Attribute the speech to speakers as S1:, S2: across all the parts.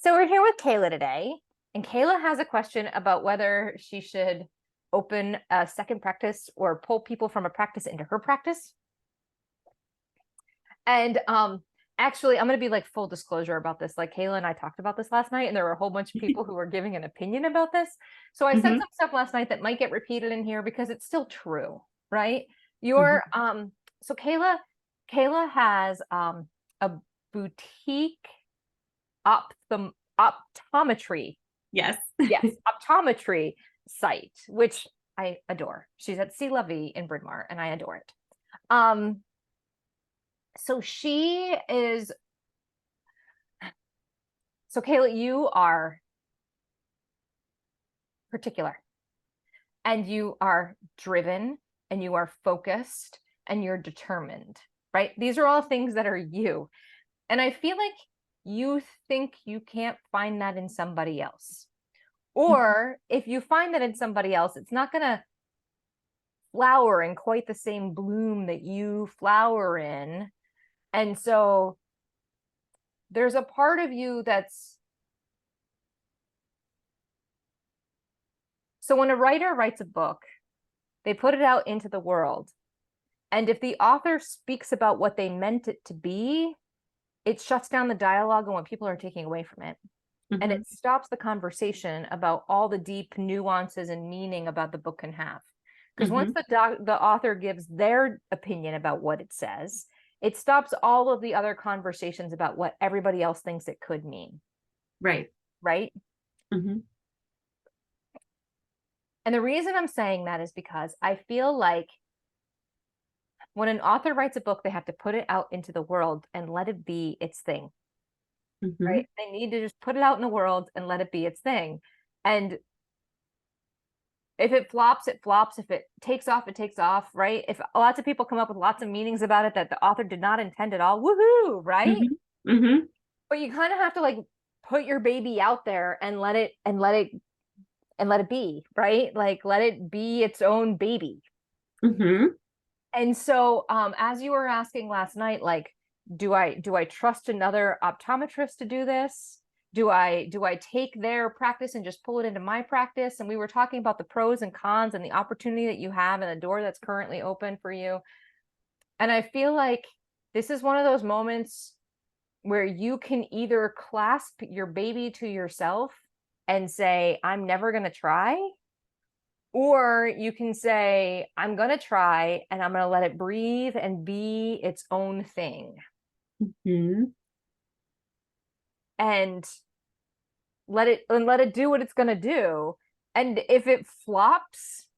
S1: So we're here with Kayla today, and Kayla has a question about whether she should open a second practice or pull people from a practice into her practice. And actually, I'm going to be like full disclosure about this. Like Kayla and I talked about this last night, and there were a whole bunch of people who were giving an opinion about this. So I said
S2: Mhm,
S1: some stuff last night that might get repeated in here because it's still true, right?
S2: mhm.
S1: Your so Kayla has a boutique optometry.
S2: Yes.
S1: Yes, optometry site, which I adore. She's at Sea Levy in Bryn Mawr, and I adore it. Um, so she is so Kayla, you are particular and you are driven and you are focused and you're determined, right? These are all things that are you. And I feel like you think you can't find that in somebody else. Or if you find that in somebody else, it's not going to flower in quite the same bloom that you flower in. And so there's a part of you that's so when a writer writes a book, they put it out into the world. And if the author speaks about what they meant it to be, it shuts down the dialogue and what people are taking away from it. And
S2: Mhm,
S1: it stops the conversation about all the deep nuances and meaning about the book can have. Because once
S2: mhm.
S1: the author gives their opinion about what it says, it stops all of the other conversations about what everybody else thinks it could mean,
S2: Right.
S1: right?
S2: Mhm,
S1: And the reason I'm saying that is because I feel like when an author writes a book, they have to put it out into the world and let it be its thing,
S2: mhm,
S1: right? They need to just put it out in the world and let it be its thing. And if it flops, it flops. If it takes off, it takes off, right? If lots of people come up with lots of meanings about it that the author did not intend at all, woohoo, right?
S2: mhm, mhm,
S1: But you kind of have to like put your baby out there and let it be, right? Like let it be its own baby.
S2: mhm.
S1: And so as you were asking last night, like, do I trust another optometrist to do this? Do I take their practice and just pull it into my practice? And we were talking about the pros and cons and the opportunity that you have and the door that's currently open for you. And I feel like this is one of those moments where you can either clasp your baby to yourself and say, I'm never going to try, or you can say, I'm going to try and I'm going to let it breathe and be its own thing
S2: Mhm.
S1: and let it do what it's going to do. And if it flops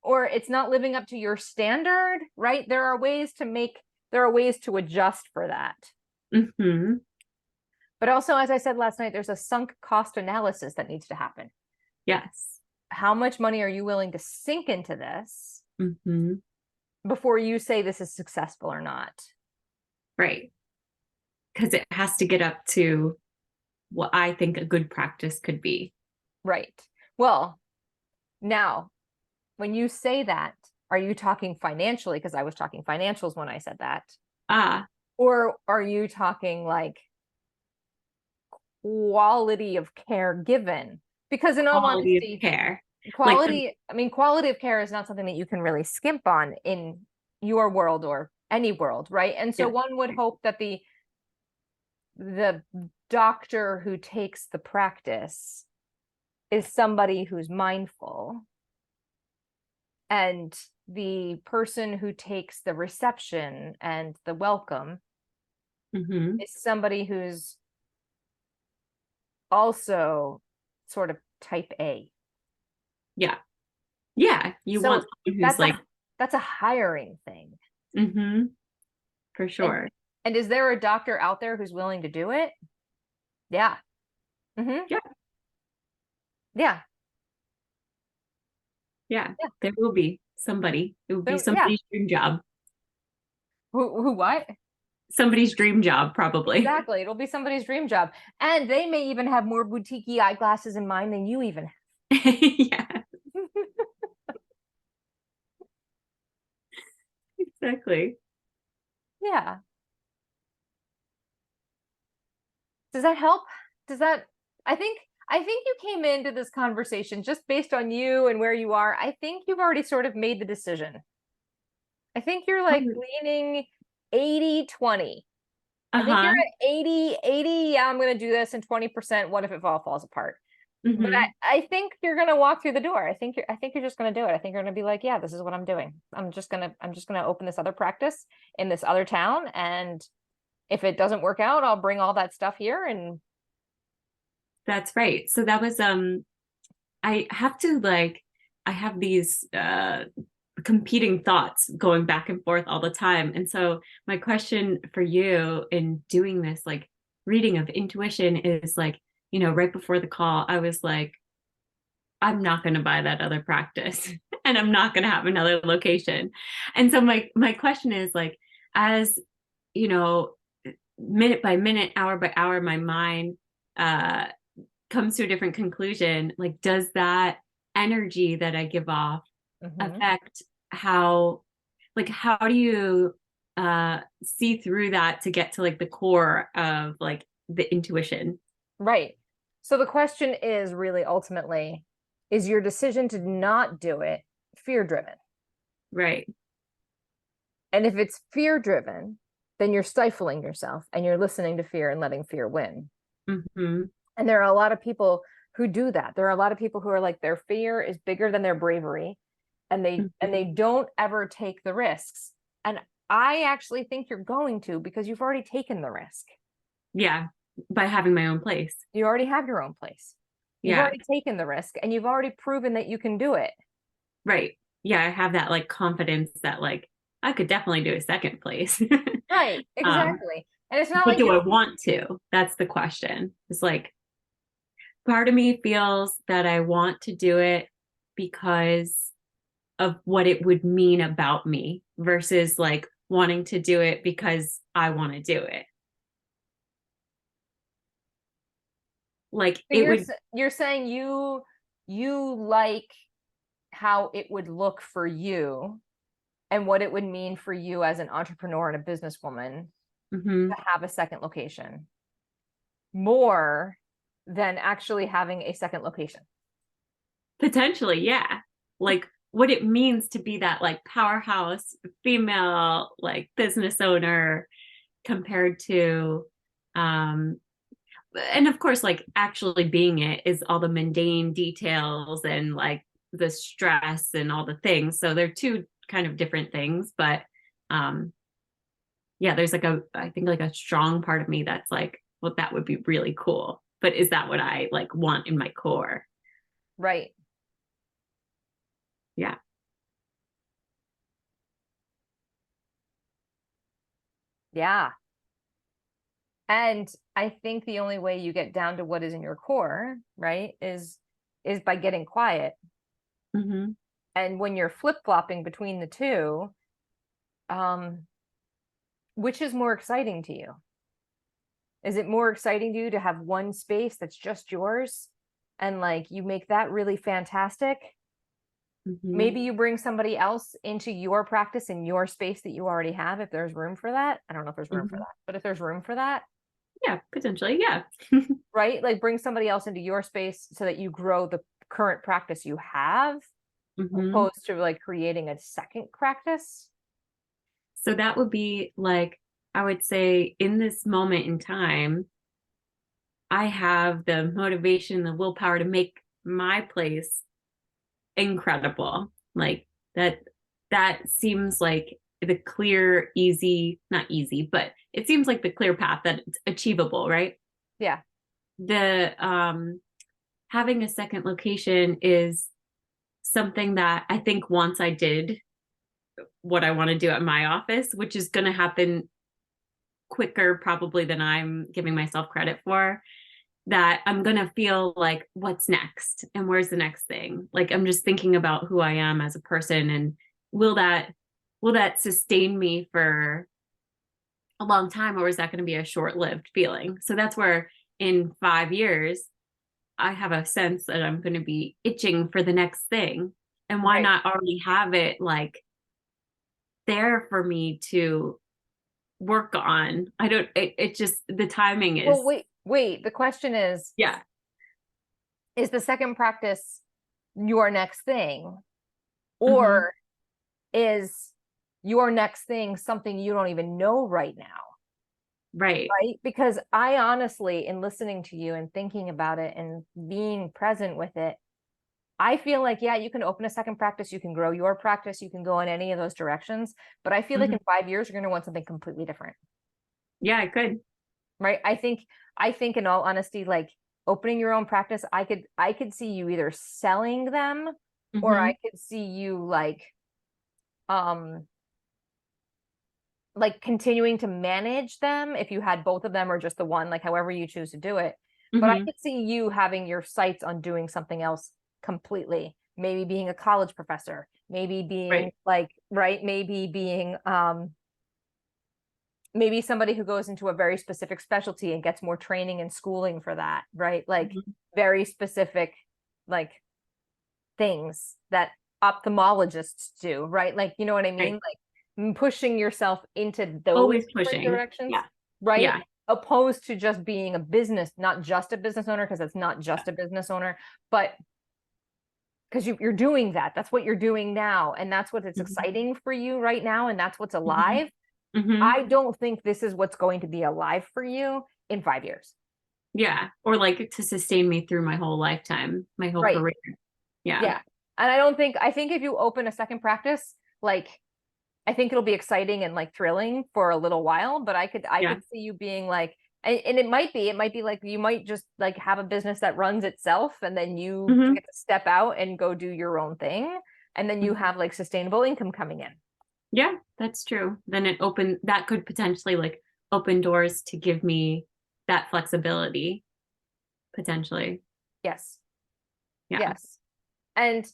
S1: or it's not living up to your standard, right? There are ways to adjust for that.
S2: Mhm.
S1: But also, as I said last night, there's a sunk cost analysis that needs to happen.
S2: Yes.
S1: How much money are you willing to sink into this
S2: Mhm.
S1: before you say this is successful or not?
S2: Right. Because it has to get up to what I think a good practice could be.
S1: Right. Well, now, when you say that, are you talking financially? Because I was talking financials when I said that.
S2: Ah,
S1: Or are you talking like quality of care given? Because in all
S2: quality of
S1: honesty,
S2: care. Like the
S1: quality of care is not something that you can really skimp on in your world or any world, right? And so
S2: yeah.
S1: one would hope that the doctor who takes the practice is somebody who's mindful, and the person who takes the reception and the welcome
S2: Mhm.
S1: is somebody who's also sort of type A.
S2: Yeah. Yeah. You want
S1: So
S2: someone who's
S1: that's
S2: like,
S1: a hiring thing.
S2: mhm, for
S1: And
S2: sure.
S1: is there a doctor out there who's willing to do it? Yeah. Mm-hmm.
S2: Yeah.
S1: Yeah.
S2: Yeah.
S1: Yeah.
S2: There will be somebody. It would be
S1: Yeah.
S2: somebody's dream job.
S1: Who what?
S2: Somebody's dream job, probably.
S1: Exactly. It'll be somebody's dream job. And they may even have more boutique eyeglasses in mind than you even
S2: Yeah,
S1: have.
S2: exactly.
S1: Yeah. Does that help? Does that I think you came into this conversation just based on you and where you are. I think you've already sort of made the decision. I think you're like leaning 80-20. I think you're
S2: Uh-huh.
S1: at 80, yeah, I'm going to do this, and 20%, what if it all falls apart? But
S2: Hmm.
S1: I think you're going to walk through the door. I think you're just going to do it. I think you're going to be like, yeah, this is what I'm doing. I'm just going to open this other practice in this other town. And if it doesn't work out, I'll bring all that stuff here. And
S2: That's right. So that was I have to like I have these competing thoughts going back and forth all the time. And so my question for you in doing this like reading of intuition is like, right before the call, I was like, I'm not going to buy that other practice and I'm not going to have another location. And so my question is like, as you know, minute by minute, hour by hour, my mind uh comes to a different conclusion. Like, does that energy that I give off
S1: Mhm.
S2: affect how, like, how do you see through that to get to like the core of like the intuition?
S1: Right. So the question is really ultimately, is your decision to not do it fear driven?
S2: Right.
S1: And if it's fear driven, then you're stifling yourself and you're listening to fear and letting fear win.
S2: Mm-hmm.
S1: And there are a lot of people who do that. There are a lot of people who are like, their fear is bigger than their bravery, and
S2: Mm-hmm.
S1: they don't ever take the risks. And I actually think you're going to, because you've already taken the risk.
S2: Yeah, by having my own place.
S1: You already have your own place. You've
S2: Yeah,
S1: already taken the risk, and you've already proven that you can do it.
S2: right. Yeah, I have that like confidence that like I could definitely do a second place.
S1: Right,
S2: um,
S1: exactly. And it's not
S2: but
S1: like
S2: do
S1: you
S2: I
S1: don't.
S2: want to? That's the question. It's like part of me feels that I want to do it because of what it would mean about me versus like wanting to do it because I want to do it. Like
S1: So
S2: it would,
S1: you're saying you like how it would look for you and what it would mean for you as an entrepreneur and a businesswoman
S2: mhm,
S1: to have a second location more than actually having a second location.
S2: potentially, yeah. Like what it means to be that like powerhouse female like business owner compared to um and of course like actually being it is all the mundane details and like the stress and all the things, so they're two kind of different things, but um yeah, there's like a I think like a strong part of me that's like, well, that would be really cool, but is that what I like want in my core?
S1: Right.
S2: Yeah.
S1: Yeah. And I think the only way you get down to what is in your core, right, is by getting quiet.
S2: Hmm.
S1: And when you're flip-flopping between the two, um, which is more exciting to you? Is it more exciting to you to have one space that's just yours and like you make that really fantastic?
S2: Hmm.
S1: Maybe you bring somebody else into your practice in your space that you already have, if there's room for that. I don't know if there's room for
S2: Hmm.
S1: that, but if there's room for that,
S2: Yeah, potentially, yeah.
S1: right? Like bring somebody else into your space so that you grow the current practice you have,
S2: Hmm.
S1: opposed to like creating a second practice.
S2: So that would be like, I would say in this moment in time, I have the motivation, the willpower to make my place incredible. Like that, that seems like the clear, easy, not easy, but it seems like the clear path that it's achievable, right?
S1: Yeah.
S2: The having a second location is something that I think once I did what I want to do at my office, which is going to happen quicker probably than I'm giving myself credit for, that I'm going to feel like what's next and where's the next thing? Like I'm just thinking about who I am as a person, and will that will that sustain me for a long time, or is that going to be a short-lived feeling? So that's where in 5 years I have a sense that I'm going to be itching for the next thing. And why
S1: Right.
S2: not already have it like there for me to work on? I don't, it just, the timing
S1: Well,
S2: is,
S1: wait. The question is,
S2: yeah.
S1: is the second practice your next thing?
S2: Mhm.
S1: Or is your next thing something you don't even know right now?
S2: Right.
S1: Right? Because I honestly, in listening to you and thinking about it and being present with it, I feel like, yeah, you can open a second practice, you can grow your practice, you can go in any of those directions. But I feel like
S2: Mhm.
S1: in 5 years, you're going to want something completely different.
S2: Yeah, I could.
S1: Right? I think in all honesty, like opening your own practice, I could see you either selling them, or I
S2: Mhm.
S1: could see you um like continuing to manage them if you had both of them or just the one, like however you choose to do it. But I
S2: Mhm.
S1: could see you having your sights on doing something else completely. Maybe being a college professor, maybe being
S2: Right.
S1: like, right, maybe being maybe somebody who goes into a very specific specialty and gets more training and schooling for that, right? Like
S2: Mhm.
S1: very specific like things that ophthalmologists do, right? Like, you know what I mean?
S2: Right.
S1: Like pushing yourself into those
S2: Always
S1: different
S2: pushing.
S1: directions,
S2: Yeah.
S1: right?
S2: Yeah.
S1: Opposed to just being a business, not just a business owner, because it's not just a business owner, but because you're doing that. That's what you're doing now. And that's what it's
S2: Mhm.
S1: exciting for you right now. And that's what's
S2: Mhm.
S1: alive.
S2: Mhm.
S1: I don't think this is what's going to be alive for you in 5 years.
S2: Yeah. Or like to sustain me through my whole lifetime, my whole
S1: Right.
S2: career. Yeah.
S1: Yeah. And I think if you open a second practice, like I think it'll be exciting and like thrilling for a little while, but I
S2: Yeah.
S1: could see you being like, and it might be like you might just like have a business that runs itself and then you
S2: Mhm.
S1: get to step out and go do your own thing. And then you
S2: Mhm.
S1: have like sustainable income coming in.
S2: Yeah, that's true. Then that could potentially like open doors to give me that flexibility potentially.
S1: Yes.
S2: Yeah.
S1: Yes. And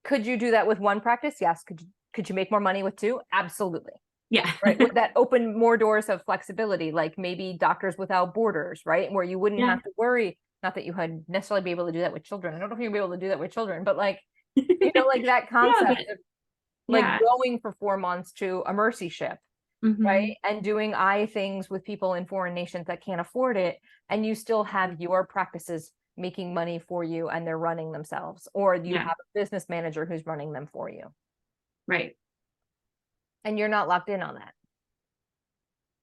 S1: could you do that with one practice? Yes. Could you make more money with two? Absolutely.
S2: Yeah.
S1: Right. Would that open more doors of flexibility, like maybe Doctors Without Borders, right? Where you wouldn't
S2: Yeah.
S1: have to worry, not that you would necessarily be able to do that with children. I don't know if you'd be able to do that with children, but like, like that
S2: Yeah,
S1: concept
S2: but
S1: of like
S2: yeah.
S1: going for 4 months to a mercy ship, right?
S2: Mhm.
S1: And doing eye things with people in foreign nations that can't afford it. And you still have your practices making money for you and they're running themselves, or you
S2: Yeah.
S1: have a business manager who's running them for you
S2: Right.
S1: and you're not locked in on that.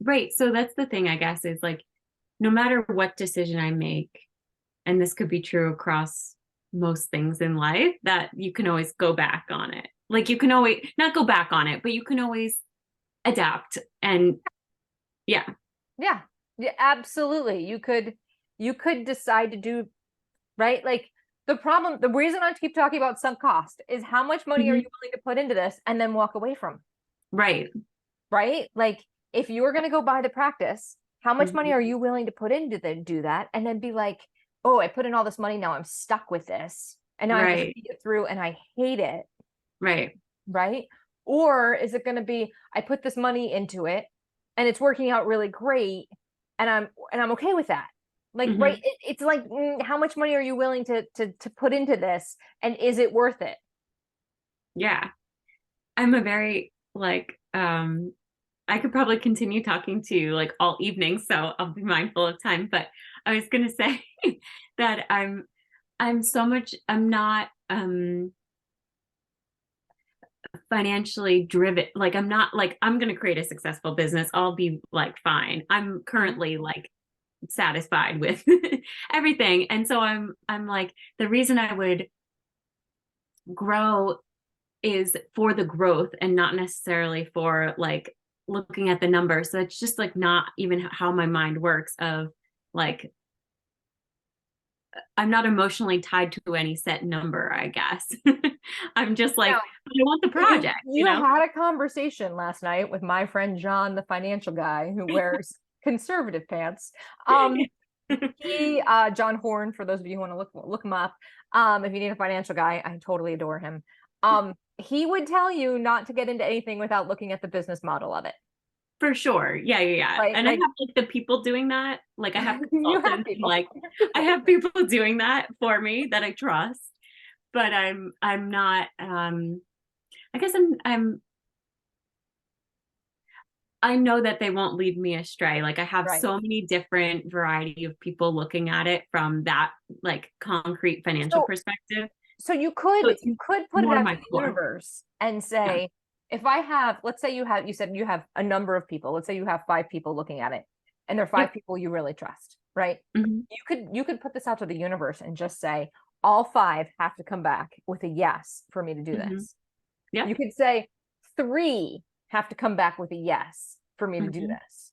S2: Right. So that's the thing, I guess, is like no matter what decision I make, and this could be true across most things in life, that you can always go back on it. Like you can always not go back on it, but you can always adapt. And yeah.
S1: Yeah. Yeah, absolutely. You could decide to do right. Like the reason I keep talking about sunk cost is how much money are you
S2: Mhm.
S1: willing to put into this and then walk away from,
S2: Right.
S1: right? Like if you're going to go buy the practice, how much money
S2: Mhm.
S1: are you willing to put into the do that and then be like, "Oh, I put in all this money, now I'm stuck with this. And now I have to
S2: Right.
S1: see it through and I hate it."
S2: Right.
S1: Right? Or is it going to be I put this money into it and it's working out really great and I'm okay with that. Like right,
S2: Mhm.
S1: it's like how much money are you willing to put into this and is it worth it?
S2: Yeah. I'm a very like I could probably continue talking to you like all evening, so I'll be mindful of time. But I was gonna say that I'm not financially driven. Like I'm not like I'm gonna create a successful business. I'll be like fine. I'm
S1: Mhm.
S2: currently like satisfied with everything. And so I'm like the reason I would grow is for the growth and not necessarily for like looking at the numbers. So it's just like not even how my mind works of like I'm not emotionally tied to any set number, I guess. I'm just like
S1: Now,
S2: I want the
S1: you
S2: project,
S1: you had a conversation last night with my friend John, the financial guy who wears conservative pants. He John Horn, for those of you who want to look him up, if you need a financial guy, I totally adore him. He would tell you not to get into anything without looking at the business model of it,
S2: For sure. Yeah, yeah, yeah.
S1: right?
S2: And I
S1: Like
S2: have like the people doing that. Like I have
S1: you have
S2: consultants and
S1: people.
S2: like
S1: You have
S2: I
S1: people.
S2: have people doing that for me that I trust. But I'm not I guess I know that they won't lead me astray. Like I have
S1: Right.
S2: so many different variety of people looking at it from that like concrete financial
S1: So
S2: perspective.
S1: so
S2: So it's
S1: you could put it
S2: more
S1: out to
S2: my
S1: the
S2: core.
S1: universe and
S2: Yeah.
S1: say, if I have, let's say you said you have a number of people, let's say you have 5 people looking at it, and they're five
S2: Yep.
S1: people you really trust, right?
S2: Hmm.
S1: You could put this out to the universe and just say, all 5 have to come back with a yes for me to do
S2: Hmm.
S1: this. You
S2: Yep.
S1: could say 3 have to come back with a yes for me to do
S2: Hmm.
S1: this.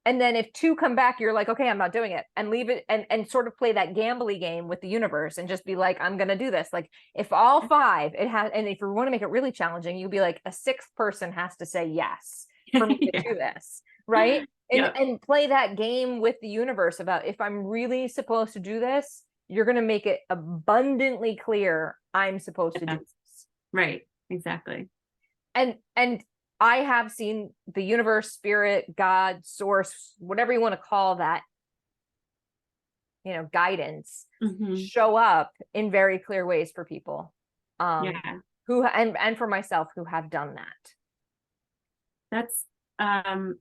S1: And then if 2 come back, you're like, okay, I'm not doing it, and leave it, and sort of play that gambly game with the universe and just be like, I'm gonna do this. Like if all 5 it has, and if you want to make it really challenging, you'll be like, a 6th person has to say yes for me to
S2: Yeah.
S1: do this, right? And
S2: Yep.
S1: and play that game with the universe about, if I'm really supposed to do this, you're gonna make it abundantly clear I'm supposed to do
S2: Yeah.
S1: this.
S2: Right. Exactly.
S1: And I have seen the universe, spirit, God, source, whatever you want to call that, guidance,
S2: Hmm.
S1: show up in very clear ways for people,
S2: Yeah.
S1: who, and for myself, who have done that.
S2: That's on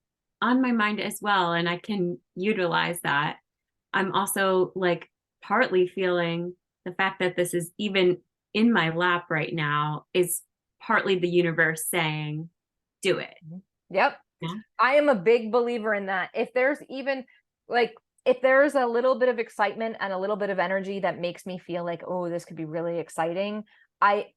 S2: my mind as well. And I can utilize that. I'm also like partly feeling the fact that this is even in my lap right now is partly the universe saying, do it.
S1: Yep.
S2: Yeah.
S1: I am a big believer in that. If there's even, like, if there's a little bit of excitement and a little bit of energy that makes me feel like, oh, this could be really exciting, I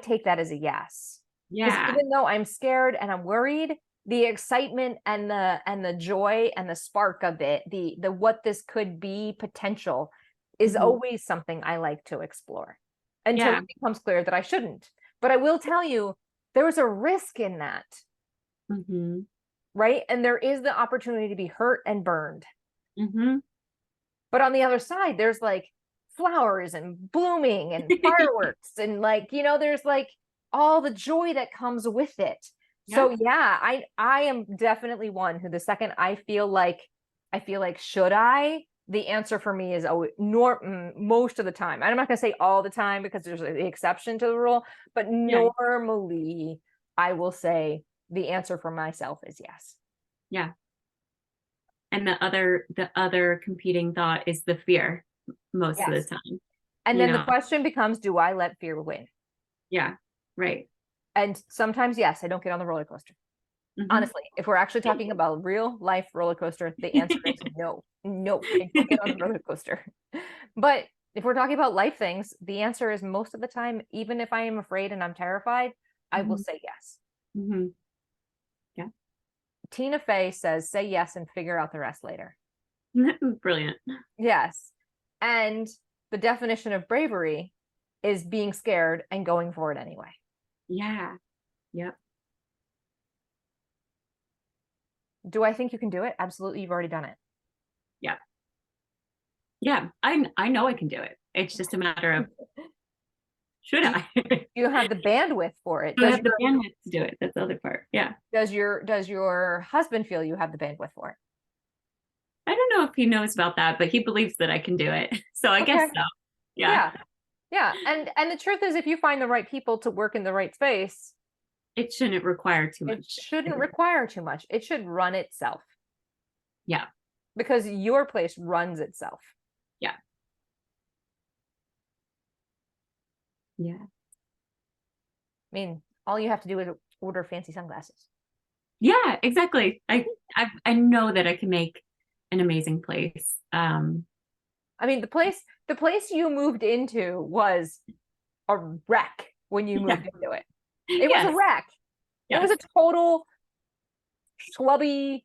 S1: take that as a yes. Because
S2: Yeah.
S1: even though I'm scared and I'm worried, the excitement and the joy and the spark of it, the what this could be potential, is
S2: Hmm.
S1: always something I like to explore until
S2: Yeah.
S1: it becomes clear that I shouldn't. But I will tell you, there was a risk in that,
S2: Hmm.
S1: right? And there is the opportunity to be hurt and burned.
S2: Hmm.
S1: But on the other side, there's like flowers and blooming and fireworks, and like, there's like all the joy that comes with it.
S2: Yeah.
S1: So yeah, I am definitely one who, the second I feel like should I, the answer for me is, oh, most of the time. I'm not going to say all the time because there's an exception to the rule, but
S2: Yeah.
S1: normally I will say the answer for myself is yes.
S2: Yeah. And the other competing thought is the fear most of the
S1: Yes.
S2: time,
S1: And
S2: you
S1: then the
S2: know.
S1: question becomes, do I let fear win?
S2: Yeah. Right.
S1: And sometimes, yes, I don't get on the roller coaster.
S2: Hmm.
S1: Honestly, if we're actually talking about real life roller coaster, the answer is no, no, I don't get on the roller coaster. But if we're talking about life things, the answer is, most of the time, even if I am afraid and I'm terrified, I will
S2: Hmm.
S1: say yes.
S2: Hmm. Yeah.
S1: Tina Fey says, say yes and figure out the rest later.
S2: Brilliant.
S1: Yes. And the definition of bravery is being scared and going for it anyway.
S2: Yeah. Yep.
S1: Do I think you can do it? Absolutely. You've already done it.
S2: Yeah. Yeah. I know I can do it. It's just a matter of should
S1: Do you,
S2: I?
S1: you have the bandwidth for it?
S2: Do I have the bandwidth to do it? That's the other part. Yeah.
S1: Does your husband feel you have the bandwidth for it?
S2: I don't know if he knows about that, but he believes that I can do it. So I guess
S1: Okay.
S2: so. Yeah.
S1: Yeah. Yeah. And the truth is, if you find the right people to work in the right space,
S2: It shouldn't require too
S1: it
S2: much.
S1: shouldn't require too much. It should run itself,
S2: Yeah.
S1: because your place runs itself.
S2: Yeah. Yeah.
S1: I mean, all you have to do is order fancy sunglasses.
S2: Yeah, exactly. I know that I can make an amazing place.
S1: I mean, the place you moved into was a wreck when you
S2: Yeah.
S1: moved into it. It was a
S2: Yes.
S1: wreck. It was
S2: Yes.
S1: a total schlubby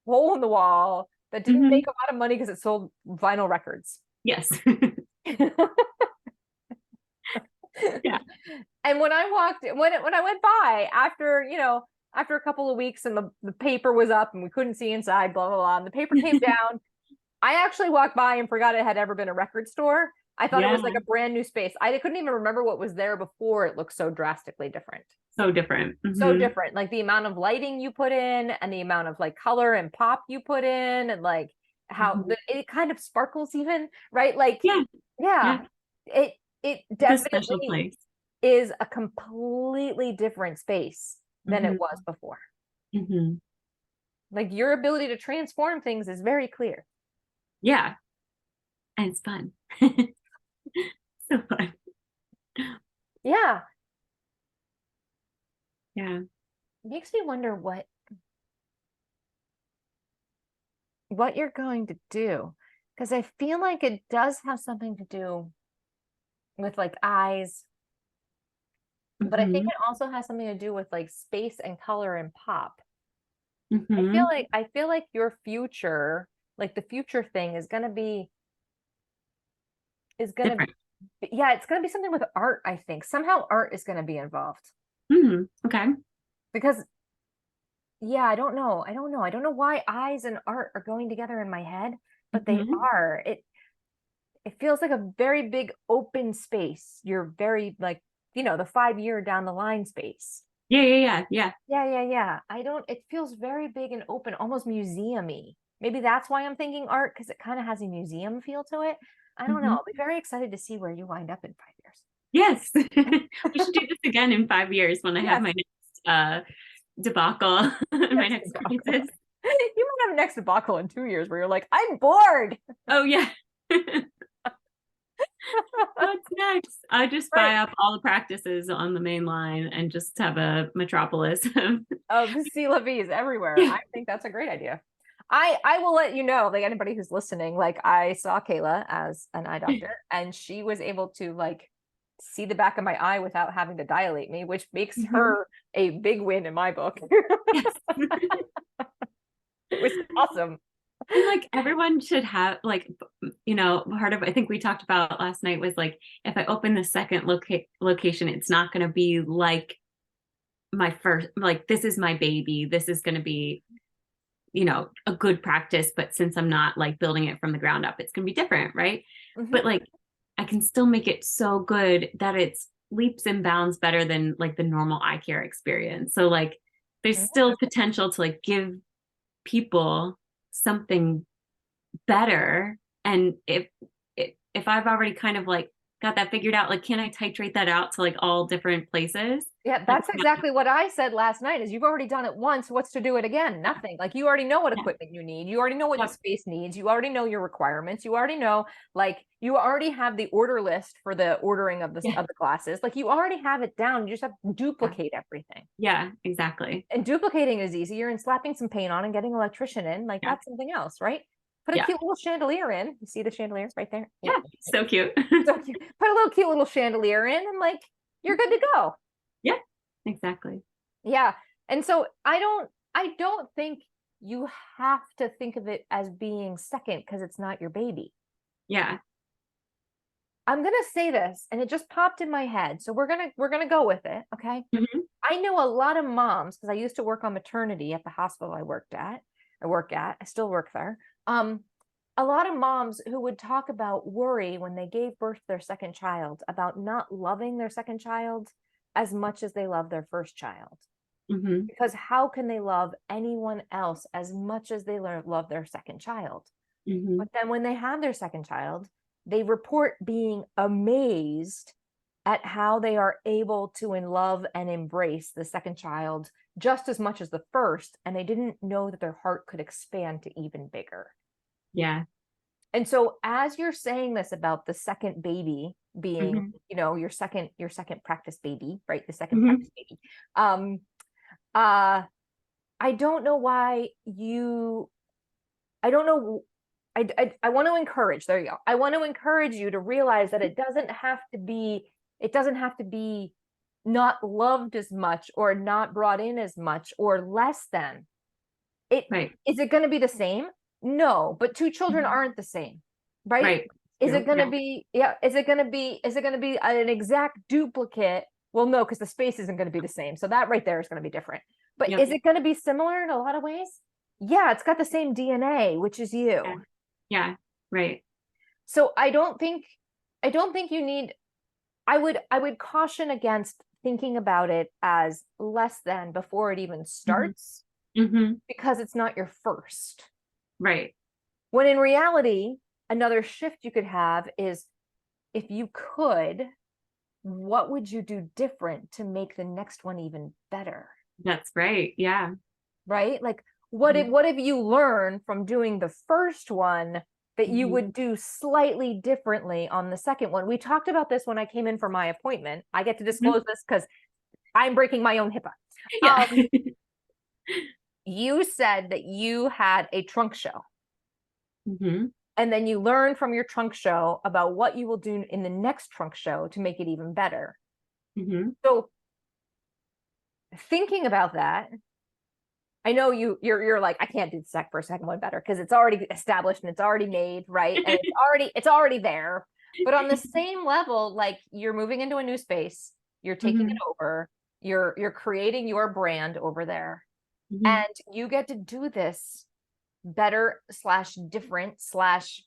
S1: hole in the wall that didn't
S2: Hmm.
S1: make a lot of money because it sold vinyl records.
S2: Yes. Yeah.
S1: And when I went by after, after a couple of weeks, and the paper was up and we couldn't see inside, blah blah blah, and the paper came down, I actually walked by and forgot it had ever been a record store. I thought it
S2: Yeah.
S1: was like a brand new space. I couldn't even remember what was there before. It looked so drastically different.
S2: So different.
S1: So
S2: Hmm.
S1: different. Like the amount of lighting you put in, and the amount of like color and pop you put in, and like how
S2: Hmm.
S1: it kind of sparkles even, right? Like,
S2: Yeah.
S1: yeah,
S2: Yeah.
S1: it it
S2: It's a special
S1: definitely
S2: place.
S1: is a completely different space than it
S2: Hmm.
S1: was before.
S2: Hmm.
S1: Like your ability to transform things is very clear.
S2: Yeah. And it's fun. So fun.
S1: Yeah.
S2: Yeah.
S1: Makes me wonder what you're going to do. Because I feel like it does have something to do with like eyes, but I think
S2: Hmm.
S1: it also has something to do with like space and color and pop.
S2: Hmm.
S1: I feel like your future, like the future thing is gonna
S2: Different.
S1: yeah, it's gonna be something with art, I think. Somehow art is gonna be involved.
S2: Okay.
S1: Because yeah, I don't know. I don't know. I don't know why eyes and art are going together in my head, but they
S2: Hmm.
S1: are. It feels like a very big open space. You're very like, the 5 year down the line space.
S2: Yeah, yeah, yeah, yeah.
S1: Yeah, yeah, yeah. I don't, it feels very big and open, almost museum-y. Maybe that's why I'm thinking art, because it kind of has a museum feel to it. I don't know.
S2: Hmm.
S1: I'll be very excited to see where you wind up in 5 years.
S2: Yes. We should do this again in 5 years when I have
S1: Yes,
S2: my next debacle, my
S1: next
S2: next
S1: debacle.
S2: crisis.
S1: You might have a next debacle in 2 years where you're like, I'm bored.
S2: Oh yeah. What's next? I just buy
S1: Right.
S2: up all the practices on the main line and just have a metropolis.
S1: Of sea la vies everywhere.
S2: Yeah.
S1: I think that's a great idea. I will let you know, like anybody who's listening, like I saw Kayla as an eye doctor, and she was able to like see the back of my eye without having to dilate me, which makes
S2: Mhm.
S1: her a big win in my book.
S2: Yes.
S1: It was awesome.
S2: And like everyone should have like part of I think we talked about last night was like if I open the second location, it's not going to be like my first, like this is my baby. This is going to be a good practice, but since I'm not like building it from the ground up, it's going to be different, right?
S1: Mhm.
S2: But like I can still make it so good that it's leaps and bounds better than like the normal eye care experience. So like there's still potential to like give people something better. And if I've already kind of like got that figured out, like can I titrate that out to like all different places?
S1: Yeah,
S2: Like
S1: that's exactly what I said last night is you've already done it once. What's to do it again? Nothing. Like you already know what
S2: yeah,
S1: equipment you need. You already know what the
S2: yep,
S1: space needs. You already know your requirements. You already know, like you already have the order list for the ordering of
S2: yeah,
S1: the classes. Like you already have it down. You just have to
S2: yeah,
S1: duplicate everything.
S2: yeah, exactly.
S1: And duplicating is easier and slapping some paint on and getting an electrician in, like
S2: Yeah,
S1: that's something else, right? Put a
S2: yeah,
S1: cute little chandelier in. You see the chandeliers right there?
S2: yeah. So cute.
S1: So cute. Put a little cute little chandelier in and like you're good to go.
S2: Yeah, exactly.
S1: Yeah. And so I don't think you have to think of it as being second because it's not your baby.
S2: Yeah.
S1: I'm going to say this and it just popped in my head. So we're going to go with it, okay?
S2: Hmm.
S1: I know a lot of moms because I used to work on maternity at the hospital I work at. I still work there. A lot of moms who would talk about worry when they gave birth to their second child about not loving their second child as much as they love their first child.
S2: Hmm.
S1: Because how can they love anyone else as much as they love their second child?
S2: Hmm.
S1: But then when they have their second child, they report being amazed at how they are able to in love and embrace the second child just as much as the first, and they didn't know that their heart could expand to even bigger.
S2: Yeah.
S1: And so as you're saying this about the second baby being,
S2: Hmm.
S1: your second practice baby, right? The second
S2: Hmm.
S1: practice baby. Um, uh I don't know why I don't know. I want to encourage, there you go. I want to encourage you to realize that it doesn't have to be not loved as much or not brought in as much or less than. It
S2: Right.
S1: is it going to be the same? No, but two children
S2: Mhm.
S1: aren't the same, right?
S2: Right.
S1: Is it
S2: True.
S1: going to
S2: Yeah.
S1: be, yeah, is it going to be an exact duplicate? Well, no, because the space isn't going to be the same. So that right there is going to be different. But
S2: Yep.
S1: is it going to be similar in a lot of ways? Yeah, it's got the same DNA, which is
S2: Yeah.
S1: you.
S2: Yeah. Right.
S1: So I don't think you need, I would caution against thinking about it as less than before it even
S2: Hmm.
S1: starts
S2: Hmm.
S1: because it's not your first.
S2: Right.
S1: When in reality, another shift you could have is if you could, what would you do different to make the next one even better?
S2: That's right. Yeah.
S1: right? Like what if
S2: Mhm.
S1: what if you learn from doing the first one that you
S2: Mhm.
S1: would do slightly differently on the second one? We talked about this when I came in for my appointment. I get to
S2: Mhm.
S1: disclose this because I'm breaking my own HIPAA.
S2: Yeah.
S1: You said that you had a trunk show,
S2: Mhm.
S1: and then you learn from your trunk show about what you will do in the next trunk show to make it even better.
S2: Mhm.
S1: So thinking about that, I know you're like, I can't do the second one better because it's already established and it's already made, right? And it's already there. But on the same level, like you're moving into a new space, you're taking it
S2: Mhm.
S1: over, you're creating your brand over there,
S2: Mhm.
S1: and you get to do this better slash different slash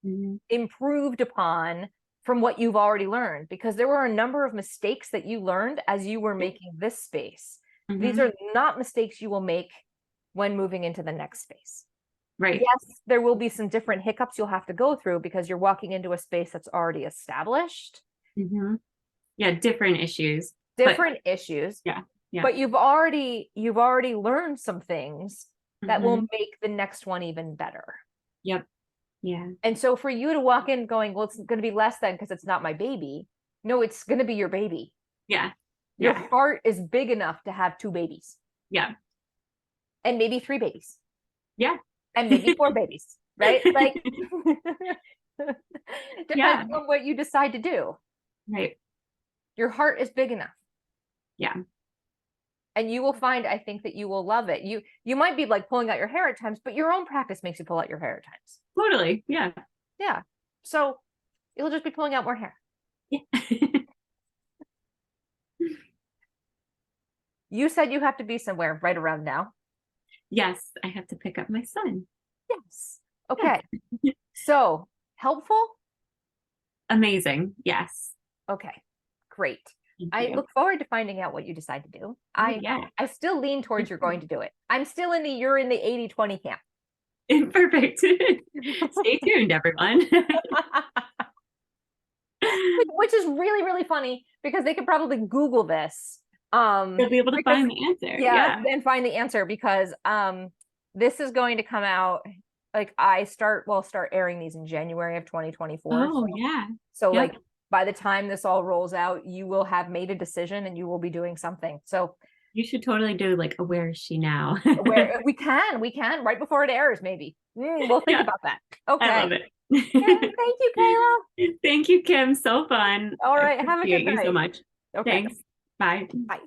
S2: Mhm.
S1: improved upon from what you've already learned, because there were a number of mistakes that you learned as you were making this space. These
S2: Mhm.
S1: are not mistakes you will make when moving into the next space.
S2: Right.
S1: Yes, there will be some different hiccups you'll have to go through because you're walking into a space that's already established,
S2: Mhm. Yeah, different issues, but
S1: different issues,
S2: yeah. Yeah.
S1: but you've already learned some things that will
S2: Mhm.
S1: make the next one even better.
S2: Yep. Yeah.
S1: And so for you to walk in going, well, it's going to be less than because it's not my baby. No, it's going to be your baby.
S2: Yeah.
S1: Your
S2: Yeah.
S1: heart is big enough to have two babies
S2: Yeah.
S1: and maybe three babies
S2: Yeah.
S1: and maybe four babies, right? Like,
S2: Yeah.
S1: depending on what you decide to do.
S2: Right.
S1: Your heart is big enough.
S2: Yeah.
S1: And you will find, I think, that you will love it. You might be like pulling out your hair at times, but your own practice makes you pull out your hair at times.
S2: Totally. Yeah.
S1: Yeah. So you'll just be pulling out more hair.
S2: Yeah.
S1: You said you have to be somewhere right around now.
S2: Yes, I have to pick up my son.
S1: Yes.
S2: Yeah.
S1: Okay. So helpful?
S2: Amazing. Yes.
S1: Okay. Great.
S2: Thank
S1: I
S2: you.
S1: look forward to finding out what you decide to do.
S2: Oh,
S1: I
S2: yeah.
S1: I still lean towards you're going to do it. I'm still in the you're in the 80-20 camp.
S2: Perfect. Stay tuned, everyone.
S1: Which is really, really funny because they could probably Google this.
S2: You'll be able to
S1: Because
S2: find the answer.
S1: yeah,
S2: Yeah.
S1: and find the answer because this is going to come out like start airing these in January of 2024.
S2: Oh, yeah.
S1: So
S2: Yep.
S1: like by the time this all rolls out, you will have made a decision and you will be doing something. So
S2: You should totally do like a where is she now?
S1: where we can right before it airs, maybe. We'll think
S2: Yeah,
S1: about that.
S2: I
S1: Okay.
S2: love it.
S1: Thank you, Kayla.
S2: Thank you, Kim. So fun.
S1: All
S2: I
S1: right. Have a good
S2: appreciate you so
S1: night.
S2: much.
S1: Okay.
S2: Thanks. Bye.
S1: Bye.